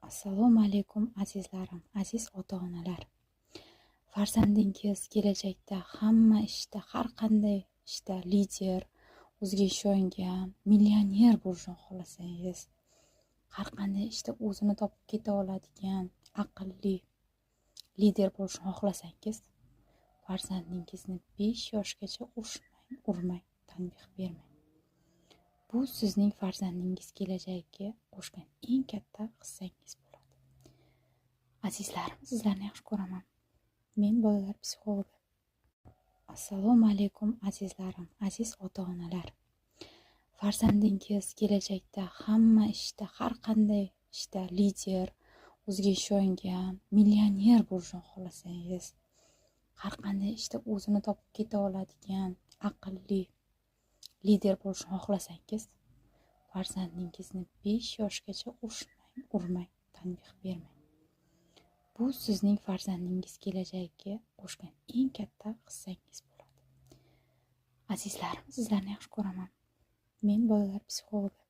Assalomu alaykum azizlarim, aziz ota-onalar. Farzandingiz kelajakda hamma ishda, har qanday ishda lider, o'ziga ishongan, millioner bo'lishini xohlasangiz, har qanday ishda o'zini topib keta oladigan, aqlli lider bo'lishini xohlasangiz, farzandingizni 5 yoshgacha urmang, tanbeh bermang. Bu sizning farzandingiz kelajagiga qo'shgan eng katta hissangiz bo'ladi. Azizlarim, sizlarni yaxshi ko'raman. Men bolalar psixologi. Assalomu alaykum azizlarim, aziz ota-onalar. Farzandingiz kelajakda hamma ishda, har qanday ishda lider, o'ziga ishongan, millioner bo'lishini xohlasangiz, har qanday ishda o'zini topib keta oladigan, aqlli lider bo'lishini xohlasangiz, farzandingizni 5 yoshgacha urmang, tanbeh bermang. Bu sizning farzandingiz kelajagiga qo'shgan eng katta hissangiz bo'ladi. Azizlarim, sizlarni yaxshi ko'raman. Men bolalar psixologi.